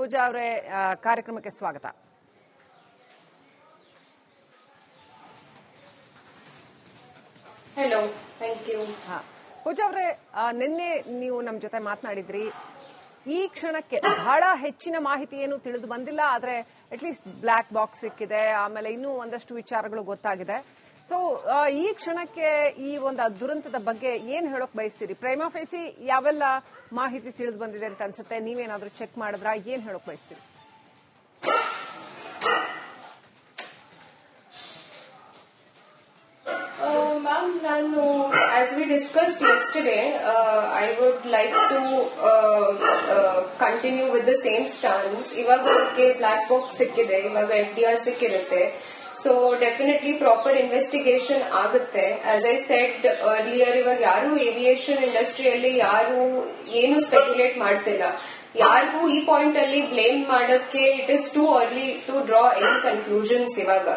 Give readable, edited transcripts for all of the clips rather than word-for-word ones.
ಪೂಜಾ ಅವರೇ, ಕಾರ್ಯಕ್ರಮಕ್ಕೆ ಸ್ವಾಗತ. Hello, thank you. ಪೂಜಾ ಅವರೇ, ನಿನ್ನೆ ನೀವು ನಮ್ಮ ಜೊತೆ ಮಾತನಾಡಿದ್ರಿ. ಈ ಕ್ಷಣಕ್ಕೆ ಬಹಳ ಹೆಚ್ಚಿನ ಮಾಹಿತಿ ಏನು ತಿಳಿದು ಬಂದಿಲ್ಲ, ಆದರೆ ಅಟ್ಲೀಸ್ಟ್ ಬ್ಲ್ಯಾಕ್ ಬಾಕ್ಸ್ ಸಿಕ್ಕಿದೆ, ಆಮೇಲೆ ಇನ್ನೂ ಒಂದಷ್ಟು ವಿಚಾರಗಳು ಗೊತ್ತಾಗಿದೆ. ಸೊ ಈ ಕ್ಷಣಕ್ಕೆ ಈ ಒಂದು ದುರಂತದ ಬಗ್ಗೆ ಏನ್ ಹೇಳೋಕ್ ಬಯಸ್ತೀರಿ? ಪ್ರೈಮಾ ಫೇಸಿ ಯಾವೆಲ್ಲ ಮಾಹಿತಿ ತಿಳಿದು ಬಂದಿದೆ ಅಂತ ಅನ್ಸುತ್ತೆ? ನೀವೇನಾದ್ರೂ ಚೆಕ್ ಮಾಡಿದ್ರಾ? ಏನ್ ಹೇಳೋಕ್ ಬಯಸ್ತೀರಿ? Ma'am, as we discussed yesterday, I would like to continue with the same stance. ಇವಾಗ ಬ್ಲಾಕ್ ಬಾಕ್ಸ್ ಸಿಕ್ಕಿದೆ, ಇವಾಗ FDR ಸಿಕ್ಕಿರುತ್ತೆ. ಸೊ ಡೆಫಿನೆಟ್ಲಿ ಪ್ರಾಪರ್ ಇನ್ವೆಸ್ಟಿಗೇಷನ್ ಆಗುತ್ತೆ. ಆಸ್ ಐ ಸೆಡ್ ಅರ್ಲಿಯರ್, ಇವಾಗ ಯಾರು ಏವಿಯೇಷನ್ ಇಂಡಸ್ಟ್ರಿಯಲ್ಲಿ ಯಾರು ಏನು ಸ್ಪೆಕ್ಯುಲೇಟ್ ಮಾಡ್ತಿಲ್ಲ. ಯಾರಿಗೂ ಈ ಪಾಯಿಂಟ್ ಅಲ್ಲಿ ಬ್ಲೇಮ್ ಮಾಡೋಕ್ಕೆ it is too early to draw any conclusions. ಇವಾಗ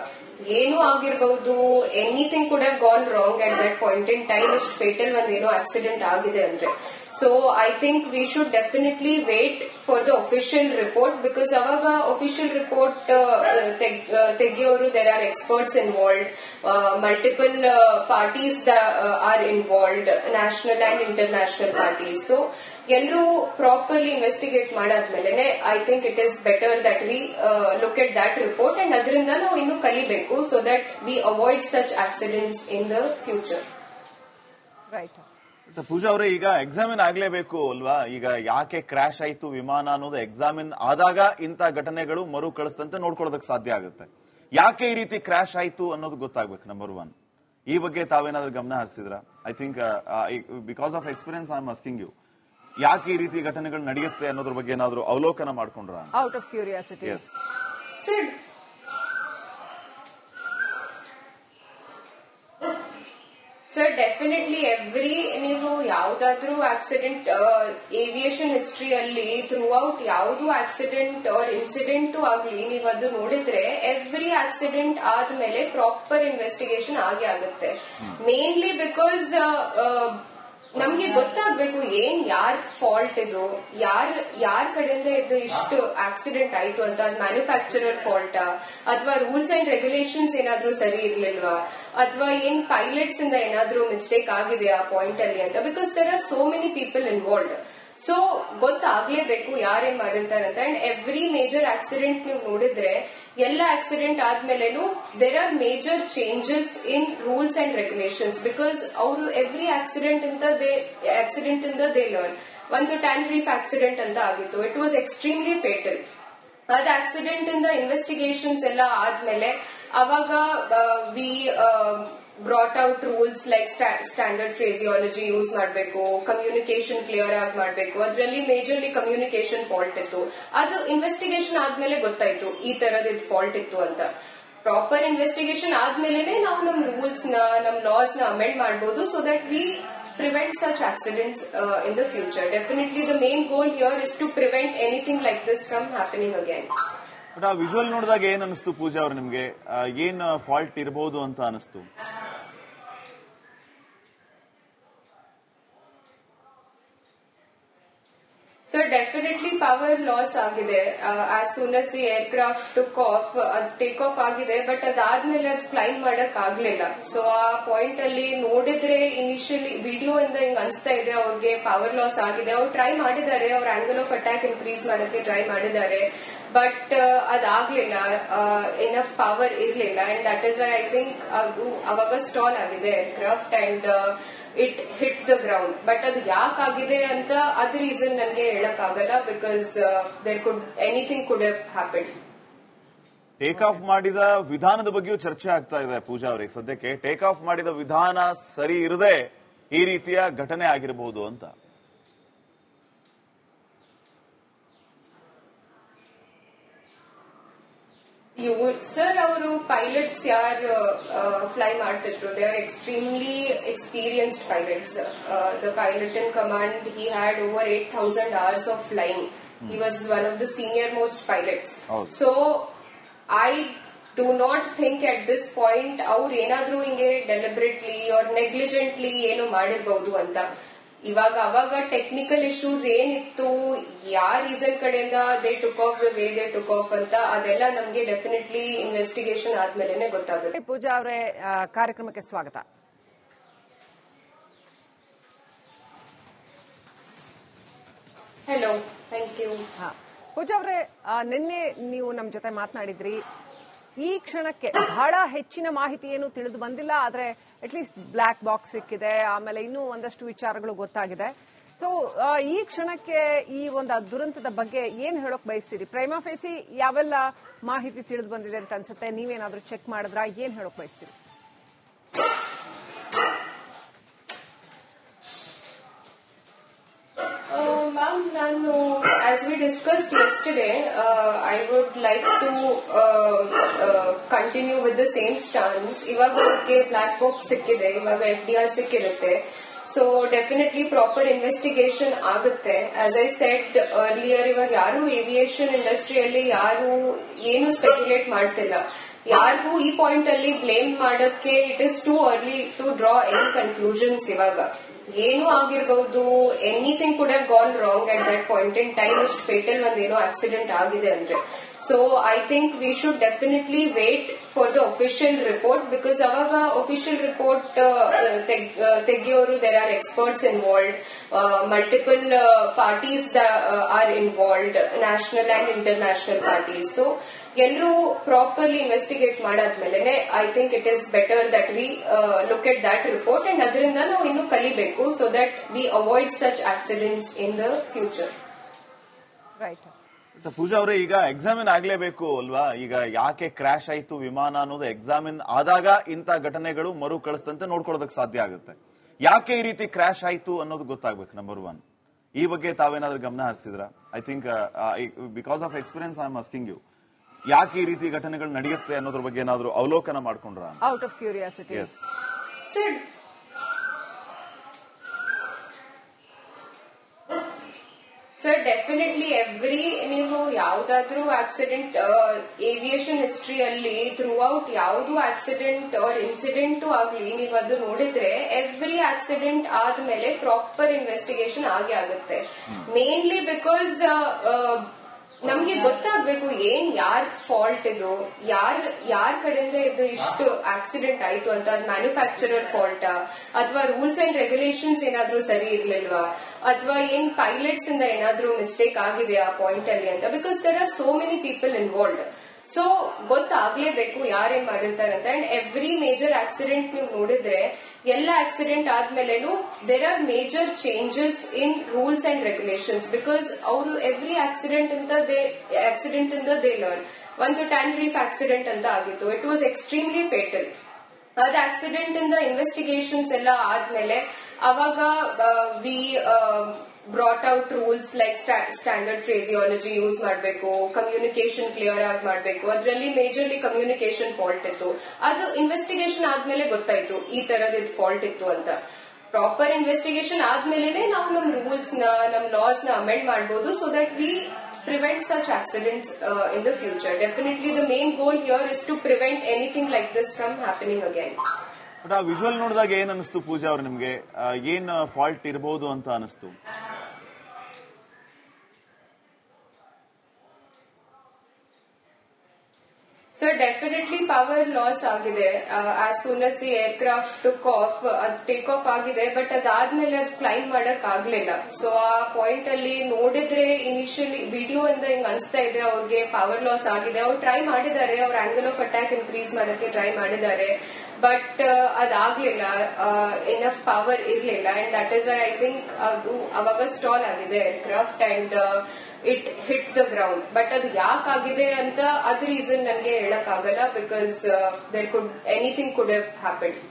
ಏನು ಆಗಿರಬಹುದು, anything could have gone wrong at that point in time. ಇಷ್ಟು ಫೇಟಲ್ ಒಂದೇನೋ ಆಕ್ಸಿಡೆಂಟ್ ಆಗಿದೆ ಅಂದ್ರೆ. So I think we should definitely wait for the official report, because ಅವಾಗ official report ತೆಗೆಯೋರು, there are experts involved, multiple parties are involved, national and international parties. So ಎಲ್ಲರೂ properly investigate ಮಾಡಾದ್ಮೇಲೆ I think it is better that we look at that report, and ಅದರಿಂದ ನಾವು ಇನ್ನೂ ಕಲಿಬೇಕು, so that we avoid such accidents in the future. Right. Pooja ಅವರೇ, ಈಗ examine ಆಗ್ಲೇಬೇಕು ಅಲ್ವಾ? ಈಗ ಯಾಕೆ ಕ್ರಾಶ್ ಆಯ್ತು ವಿಮಾನ ಅನ್ನೋದು ಎಕ್ಸಾಮಿನ್ ಆದಾಗ ಇಂಥ ಘಟನೆಗಳು ಮರು ಕಳಿಸ್ತಂತೆ ನೋಡ್ಕೊಳ್ಳೋದಕ್ಕೆ ಸಾಧ್ಯ ಆಗುತ್ತೆ. ಯಾಕೆ ಈ ರೀತಿ ಕ್ರಾಶ್ ಆಯ್ತು ಅನ್ನೋದು ಗೊತ್ತಾಗ್ಬೇಕು. ನಂಬರ್ 1, ಈ ಬಗ್ಗೆ ತಾವೇನಾದ್ರೂ ಗಮನ ಹರಿಸಿದ್ರ? I think because of experience I am asking you, ಯಾಕೆ ಈ ರೀತಿ ಘಟನೆಗಳು ನಡೆಯುತ್ತೆ ಅನ್ನೋದ್ರ ಬಗ್ಗೆ ಏನಾದ್ರು ಅವಲೋಕನ ಮಾಡ್ಕೊಂಡ್ರ? Out of curiosity. Yes sir, definitely ನೀವು ಯಾವ್ದಾದ್ರೂ ಆಕ್ಸಿಡೆಂಟ್ ಏವಿಯೇಷನ್ ಹಿಸ್ಟ್ರಿಯಲ್ಲಿ ಥ್ರೂ ಔಟ್ ಯಾವ್ದು ಆಕ್ಸಿಡೆಂಟ್ ಆರ್ ಇನ್ಸಿಡೆಂಟ್ ಆಗ್ಲಿ, ನೀವು ಅದು ನೋಡಿದ್ರೆ ಎವ್ರಿ ಆಕ್ಸಿಡೆಂಟ್ ಆದ್ಮೇಲೆ ಪ್ರಾಪರ್ ಇನ್ವೆಸ್ಟಿಗೇಷನ್ ಆಗೇ ಆಗುತ್ತೆ. ಮೇನ್ಲಿ ಬಿಕಾಸ್ ನಮ್ಗೆ ಗೊತ್ತಾಗ್ಬೇಕು ಏನ್ ಯಾರ್ ಫಾಲ್ಟ್ ಇದು, ಯಾರ್ ಕಡೆಯಿಂದ ಇದು ಇಷ್ಟು ಆಕ್ಸಿಡೆಂಟ್ ಆಯ್ತು ಅಂತ. ಅದು ಮ್ಯಾನುಫ್ಯಾಕ್ಚರರ್ ಫಾಲ್ಟಾ, ಅಥವಾ ರೂಲ್ಸ್ ಅಂಡ್ ರೆಗ್ಯುಲೇಷನ್ಸ್ ಏನಾದ್ರೂ ಸರಿ ಇರ್ಲಿಲ್ವಾ, ಅಥವಾ ಏನ್ ಪೈಲಟ್ಸ್ ಇಂದ ಏನಾದ್ರೂ ಮಿಸ್ಟೇಕ್ ಆಗಿದೆ ಆ ಪಾಯಿಂಟ್ ಅಲ್ಲಿ ಅಂತ. Because there are so many people involved. So ಗೊತ್ತಾಗ್ಲೇಬೇಕು ಯಾರೇನ್ ಮಾಡಿರ್ತಾರೆ ಅಂತ. ಅಂಡ್ ಎವ್ರಿ ಮೇಜರ್ ಆಕ್ಸಿಡೆಂಟ್ ನೀವು ನೋಡಿದ್ರೆ, ಎಲ್ಲ ಆಕ್ಸಿಡೆಂಟ್ ಆದ್ಮೇಲೆನೂ there are major changes in rules and regulations, because ಅವರು ಎವ್ರಿ ಆಕ್ಸಿಡೆಂಟ್ ಇಂದ ದೇ ಲರ್ನ್. ಒಂದು ಟ್ಯಾನ್ ರೀಫ್ ಆಕ್ಸಿಡೆಂಟ್ ಅಂತ ಆಗಿತ್ತು, ಇಟ್ ವಾಸ್ ಎಕ್ಸ್ಟ್ರೀಮ್ಲಿ ಫೇಟಲ್. ಅದ್ ಆಕ್ಸಿಡೆಂಟ್ ಇಂದ ಇನ್ವೆಸ್ಟಿಗೇಷನ್ಸ್ ಎಲ್ಲ ಆದ್ಮೇಲೆ ಅವಾಗ we brought out rules like standard phraseology use ಮಾಡಬೇಕು, ಕಮ್ಯುನಿಕೇಶನ್ ಕ್ಲಿಯರ್ ಆಗಿ ಮಾಡಬೇಕು. ಅದರಲ್ಲಿ ಮೇಜರ್ಲಿ ಕಮ್ಯುನಿಕೇಶನ್ ಫಾಲ್ಟ್ ಇತ್ತು. ಅದು ಇನ್ವೆಸ್ಟಿಗೇಷನ್ ಆದ್ಮೇಲೆ ಗೊತ್ತಾಯ್ತು ಈ ತರದ ಫಾಲ್ಟ್ ಇತ್ತು ಅಂತ. ಪ್ರಾಪರ್ ಇನ್ವೆಸ್ಟಿಗೇಷನ್ ಆದ್ಮೇಲೆ ನಾವು ನಮ್ ರೂಲ್ಸ್ ನ, ನಮ್ ಲಾಸ್ ನ ಅಮೆಂಡ್ ಮಾಡಬಹುದು, so that V prevent such accidents in the future. Definitely the main goal here is to prevent anything like this from happening again. But ಆ ವಿಜುವಲ್ ನೋಡಿದಾಗ ಏನ್ ಅನಿಸ್ತು ಪೂಜಾ ಅವ್ರು? ನಿಮ್ಗೆ ಏನ್ ಫಾಲ್ಟ್ ಇರಬಹುದು ಅಂತ ಅನಿಸ್ತು? So definitely power loss ಆಗಿದೆ. As soon as the aircraft took off, take off ಆಗಿದೆ, ಬಟ್ ಅದಾದ್ಮೇಲೆ ಅದು ಕ್ಲೈಮ್ ಮಾಡಕ್ ಆಗ್ಲಿಲ್ಲ. ಸೊ ಆ ಪಾಯಿಂಟ್ ಅಲ್ಲಿ ನೋಡಿದ್ರೆ ಇನಿಷಿಯಲಿ ವಿಡಿಯೋ ಇಂದ ಹಿಂಗ್ ಅನ್ಸ್ತಾ ಇದೆ ಅವ್ರಿಗೆ ಪವರ್ ಲಾಸ್ ಆಗಿದೆ. ಅವ್ರು ಟ್ರೈ ಮಾಡಿದ್ದಾರೆ, ಅವ್ರ ಆಂಗಲ್ ಆಫ್ ಅಟ್ಯಾಕ್ ಇನ್ಕ್ರೀಸ್ ಮಾಡಕ್ಕೆ ಟ್ರೈ ಮಾಡಿದ್ದಾರೆ, ಬಟ್ ಅದಾಗ್ಲಿಲ್ಲ, ಇನಫ್ ಪವರ್ ಇರ್ಲಿಲ್ಲ. And that is why I think ಅದು ಅವಾಗ ಸ್ಟಾಲ್ ಆಗಿದೆ aircraft, and it hit the ground. But ಅದು ಯಾಕಾಗಿದೆ ಅಂತ ಅದ್ ರೀಸನ್ ನನ್ಗೆ ಹೇಳಕ್ ಆಗಲ್ಲ, because there could anything could have happened. Take off ಮಾಡಿದ ವಿಧಾನದ ಬಗ್ಗೆಯೂ ಚರ್ಚೆ ಆಗ್ತಾ ಇದೆ ಪೂಜಾ ಅವರಿಗೆ. ಸದ್ಯಕ್ಕೆ ಟೇಕ್ ಆಫ್ ಮಾಡಿದ ವಿಧಾನ ಸರಿ ಇರದೆ ಈ ರೀತಿಯ ಘಟನೆ ಆಗಿರಬಹುದು ಅಂತ. ಸರ್, ಅವರು ಪೈಲಟ್ಸ್ ಯಾರು ಫ್ಲೈ ಮಾಡ್ತಿದ್ರು, they are extremely experienced pilots. The pilot in command, he had over 8,000 hours of flying. He was one of the senior most pilots. So I do not think at this point ಅವ್ರು ಏನಾದ್ರೂ ಹಿಂಗೆ deliberately R ನೆಗ್ಲಿಜೆಂಟ್ಲಿ ಏನು ಮಾಡಿರ್ಬಹುದು ಅಂತ. ಅವಾಗ technical issues ಏನಿತ್ತು, ಯಾವ reason ಕಡೆಯಿಂದ they took off the way they took off ಅಂತ ಅದೆಲ್ಲ ನಮ್ಗೆ ಡೆಫಿನೆಟ್ಲಿ ಇನ್ವೆಸ್ಟಿಗೇಷನ್ ಆದ್ಮೇಲೆ ಗೊತ್ತಾಗುತ್ತೆ. ಪೂಜಾ ಅವರೇ, ಕಾರ್ಯಕ್ರಮಕ್ಕೆ ಸ್ವಾಗತ. Hello, thank you. ಪೂಜಾ ಅವರೇ, ನಿನ್ನೆ ನೀವು ನಮ್ಮ ಜೊತೆ ಮಾತನಾಡಿದ್ರಿ. ಈ ಕ್ಷಣಕ್ಕೆ ಬಹಳ ಹೆಚ್ಚಿನ ಮಾಹಿತಿ ಏನು ತಿಳಿದು ಬಂದಿಲ್ಲ, ಆದ್ರೆ ಅಟ್ಲೀಸ್ಟ್ ಬ್ಲಾಕ್ ಬಾಕ್ಸ್ ಸಿಕ್ಕಿದೆ, ಆಮೇಲೆ ಇನ್ನೂ ಒಂದಷ್ಟು ವಿಚಾರಗಳು ಗೊತ್ತಾಗಿದೆ. ಸೊ ಈ ಕ್ಷಣಕ್ಕೆ ಈ ಒಂದು ದುರಂತದ ಬಗ್ಗೆ ಏನ್ ಹೇಳೋಕ್ ಬಯಸ್ತೀರಿ? ಪ್ರೈಮಾ ಫೇಸಿ ಯಾವೆಲ್ಲ ಮಾಹಿತಿ ತಿಳಿದು ಬಂದಿದೆ ಅಂತ ಅನ್ಸುತ್ತೆ? ನೀವೇನಾದ್ರೂ ಚೆಕ್ ಮಾಡಿದ್ರಾ? ಏನ್ ಹೇಳೋಕ್ ಬಯಸ್ತೀರಿ? Ma'am, as we discussed yesterday, I would like to continue with the same stance. ಇವಾಗ ಅವ್ರಿಗೆ ಬ್ಲಾಕ್ ಬಾಕ್ಸ್ ಸಿಕ್ಕಿದೆ, ಇವಾಗ FDR ಸಿಕ್ಕಿರುತ್ತೆ. ಸೊ ಡೆಫಿನೆಟ್ಲಿ ಪ್ರಾಪರ್ ಇನ್ವೆಸ್ಟಿಗೇಷನ್ ಆಗುತ್ತೆ. ಆಸ್ ಐ ಸೆಡ್ ಅರ್ಲಿಯರ್, ಇವಾಗ ಯಾರು ಏವಿಯೇಷನ್ ಇಂಡಸ್ಟ್ರಿಯಲ್ಲಿ ಯಾರು ಏನು ಸ್ಪೆಕ್ಯುಲೇಟ್ ಮಾಡ್ತಿಲ್ಲ. ಯಾರಿಗೂ ಈ ಪಾಯಿಂಟ್ ಅಲ್ಲಿ ಬ್ಲೇಮ್ ಮಾಡೋಕ್ಕೆ it is too early to draw any conclusions. ಇವಾಗ ಏನು ಆಗಿರಬಹುದು, anything could have gone wrong at that point in time. ಇಷ್ಟು ಫೇಟಲ್ ಒಂದೇನೋ ಆಕ್ಸಿಡೆಂಟ್ ಆಗಿದೆ ಅಂದ್ರೆ. So I think we should definitely wait for the official report, because ಅವಾಗ official report ತೆಗಿಯೋರು, there are experts involved, multiple parties are involved, national and international parties. So ಎಲ್ಲರೂ properly investigate ಮಾಡಾದ್ಮೇಲೆ I think it is better that we look at that report, and ಅದರಿಂದ ನಾವು ಇನ್ನೂ ಕಲಿಬೇಕು, so that we avoid such accidents in the future. Right. Pooja ಅವರೇ, ಈಗ examine ಆಗ್ಲೇಬೇಕು ಅಲ್ವಾ? ಈಗ ಯಾಕೆ ಕ್ರಾಶ್ ಆಯ್ತು ವಿಮಾನ ಅನ್ನೋದು ಎಕ್ಸಾಮಿನ್ ಆದಾಗ ಇಂಥ ಘಟನೆಗಳು ಮರು ಕಳಿಸ್ತಂತೆ ನೋಡ್ಕೊಳ್ಳೋದಕ್ಕೆ ಸಾಧ್ಯ ಆಗುತ್ತೆ. ಯಾಕೆ ಈ ರೀತಿ ಕ್ರಾಶ್ ಆಯ್ತು ಅನ್ನೋದು ಗೊತ್ತಾಗ್ಬೇಕು. ನಂಬರ್ 1, ಈ ಬಗ್ಗೆ ತಾವೇನಾದ್ರೂ ಗಮನ ಹರಿಸಿದ್ರ? I think because of experience I am asking you, ಯಾಕೆ ಈ ರೀತಿ ಘಟನೆಗಳು ನಡೆಯುತ್ತೆ ಅನ್ನೋದ್ರ ಬಗ್ಗೆ ಏನಾದ್ರು ಅವಲೋಕನ ಮಾಡ್ಕೊಂಡ್ರ? Out of curiosity. Yes sir, definitely ನೀವು ಯಾವ್ದಾದ್ರೂ ಆಕ್ಸಿಡೆಂಟ್ ಏವಿಯೇಷನ್ ಹಿಸ್ಟ್ರಿಯಲ್ಲಿ ಥ್ರೂ ಔಟ್ ಯಾವ್ದು ಆಕ್ಸಿಡೆಂಟ್ ಆರ್ ಇನ್ಸಿಡೆಂಟ್ ಆಗ್ಲಿ ನೀವು ಅದು ನೋಡಿದ್ರೆ ಎವ್ರಿ ಆಕ್ಸಿಡೆಂಟ್ ಆದ್ಮೇಲೆ ಪ್ರಾಪರ್ ಇನ್ವೆಸ್ಟಿಗೇಷನ್ ಆಗೇ ಆಗುತ್ತೆ. ಮೇನ್ಲಿ ಬಿಕಾಸ್ ನಮ್ಗೆ ಗೊತ್ತಾಗ್ಬೇಕು ಏನ್ ಯಾರ್ ಫಾಲ್ಟ್ ಇದು, ಯಾರ್ ಕಡೆಯಿಂದ ಇದು ಇಷ್ಟು ಆಕ್ಸಿಡೆಂಟ್ ಆಯ್ತು ಅಂತ. ಅದು ಮ್ಯಾನುಫ್ಯಾಕ್ಚರರ್ ಫಾಲ್ಟಾ, ಅಥವಾ ರೂಲ್ಸ್ ಅಂಡ್ ರೆಗ್ಯುಲೇಷನ್ಸ್ ಏನಾದ್ರೂ ಸರಿ ಇರ್ಲಿಲ್ವಾ, ಅಥವಾ ಏನ್ ಪೈಲಟ್ಸ್ ಇಂದ ಏನಾದ್ರೂ ಮಿಸ್ಟೇಕ್ ಆಗಿದೆ ಆ ಪಾಯಿಂಟ್ ಅಲ್ಲಿ ಅಂತ. Because there are so many people involved. So ಗೊತ್ತಾಗ್ಲೇಬೇಕು ಯಾರೇನ್ ಮಾಡಿರ್ತಾರೆ ಅಂತ. ಅಂಡ್ ಎವ್ರಿ ಮೇಜರ್ ಆಕ್ಸಿಡೆಂಟ್ ನೀವು ನೋಡಿದ್ರೆ, ಎಲ್ಲ ಆಕ್ಸಿಡೆಂಟ್ ಆದ್ಮೇಲೆನೂ there are major changes in rules and regulations, because ಅವರು ಎವ್ರಿ ಆಕ್ಸಿಡೆಂಟ್ ಇಂದ ದೇ ಲರ್ನ್. ಒಂದು ಟ್ಯಾನ್ ರೀಫ್ ಆಕ್ಸಿಡೆಂಟ್ ಅಂತ ಆಗಿತ್ತು, ಇಟ್ ವಾಸ್ ಎಕ್ಸ್ಟ್ರೀಮ್ಲಿ ಫೇಟಲ್. ಅದ್ ಆಕ್ಸಿಡೆಂಟ್ ಇಂದ ಇನ್ವೆಸ್ಟಿಗೇಷನ್ಸ್ ಎಲ್ಲ ಆದ್ಮೇಲೆ ಅವಾಗ we brought out rules like standard phraseology use ಮಾಡಬೇಕು, ಕಮ್ಯುನಿಕೇಶನ್ ಕ್ಲಿಯರ್ ಆಗಿ ಮಾಡಬೇಕು. ಅದರಲ್ಲಿ ಮೇಜರ್ಲಿ ಕಮ್ಯುನಿಕೇಶನ್ ಫಾಲ್ಟ್ ಇತ್ತು. ಅದು ಇನ್ವೆಸ್ಟಿಗೇಷನ್ ಆದ್ಮೇಲೆ ಗೊತ್ತಾಯ್ತು ಈ ತರದ್ ಫಾಲ್ಟ್ ಇತ್ತು ಅಂತ. ಪ್ರಾಪರ್ ಇನ್ವೆಸ್ಟಿಗೇಷನ್ ಆದ್ಮೇಲೆ ನಾವು ನಮ್ ರೂಲ್ಸ್ ನ, ನಮ್ ಲಾಸ್ ನ ಅಮೆಂಡ್ ಮಾಡಬಹುದು, so that V prevent such accidents in the future. Definitely the main goal here is to prevent anything like this from happening again. But ಆ ವಿಜುವಲ್ ನೋಡಿದಾಗ ಏನ್ ಅನಿಸ್ತು ಪೂಜಾ ಅವ್ರು? ನಿಮ್ಗೆ ಏನ್ ಫಾಲ್ಟ್ ಇರಬಹುದು ಅಂತ ಅನಿಸ್ತು? So definitely power loss ಆಗಿದೆ. As soon as the aircraft took off, take off ಆಗಿದೆ, ಬಟ್ ಅದಾದ್ಮೇಲೆ ಅದು ಕ್ಲೈಂಬ್ ಮಾಡಕ್ ಆಗ್ಲಿಲ್ಲ. ಸೊ ಆ ಪಾಯಿಂಟ್ ಅಲ್ಲಿ ನೋಡಿದ್ರೆ ಇನಿಷಿಯಲಿ ವಿಡಿಯೋ ಇಂದ ಹಿಂಗ್ ಅನ್ಸ್ತಾ ಇದೆ ಅವ್ರಿಗೆ ಪವರ್ ಲಾಸ್ ಆಗಿದೆ. ಅವ್ರು ಟ್ರೈ ಮಾಡಿದ್ದಾರೆ, ಅವ್ರ ಆಂಗಲ್ ಆಫ್ ಅಟ್ಯಾಕ್ ಇನ್ಕ್ರೀಸ್ ಮಾಡಕ್ಕೆ ಟ್ರೈ ಮಾಡಿದ್ದಾರೆ, ಬಟ್ ಅದಾಗ್ಲಿಲ್ಲ, ಇನಫ್ ಪವರ್ ಇರ್ಲಿಲ್ಲ. And that is I think ಅದು ಅವಾಗ ಸ್ಟಾಲ್ ಆಗಿದೆ aircraft and it hit the ground. But ಅದು ಯಾಕಾಗಿದೆ ಅಂತ ಅದ್ ರೀಸನ್ ನನ್ಗೆ ಹೇಳಕ್ ಆಗಲ್ಲ, because there could anything could have happened.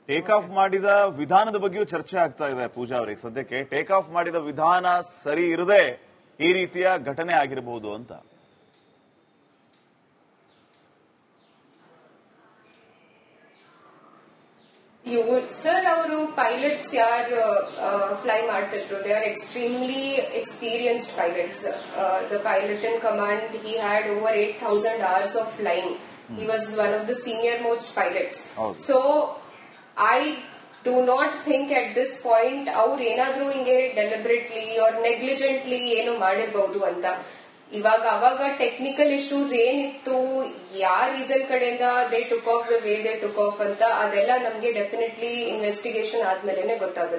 Take off ಮಾಡಿದ ವಿಧಾನದ ಬಗ್ಗೆಯೂ ಚರ್ಚೆ ಆಗ್ತಾ ಇದೆ ಪೂಜಾ ಅವರಿಗೆ. ಸದ್ಯಕ್ಕೆ ಟೇಕ್ ಆಫ್ ಮಾಡಿದ ವಿಧಾನ ಸರಿ ಇರದೆ ಈ ರೀತಿಯ ಘಟನೆ ಆಗಿರಬಹುದು ಅಂತ. ಸರ್, ಅವರು ಪೈಲಟ್ಸ್ ಯಾರು ಫ್ಲೈ ಮಾಡ್ತಿದ್ರು, they are extremely experienced pilots. The pilot in command, he had over 8,000 hours of flying. He was one of the senior most pilots. So I do not think at this point ಅವ್ರು ಏನಾದ್ರೂ ಹಿಂಗೆ deliberately R ನೆಗ್ಲಿಜೆಂಟ್ಲಿ ಏನು ಮಾಡಿರ್ಬಹುದು ಅಂತ. ಅವಾಗ technical issues ಏನಿತ್ತು, ಯಾವ reason ಕಡೆಯಿಂದ they took off the way they took off ಅಂತ, ಅದೆಲ್ಲ ನಮ್ಗೆ ಡೆಫಿನೆಟ್ಲಿ ಇನ್ವೆಸ್ಟಿಗೇಷನ್ ಆದ್ಮೇಲೆ ಗೊತ್ತಾಗುತ್ತೆ.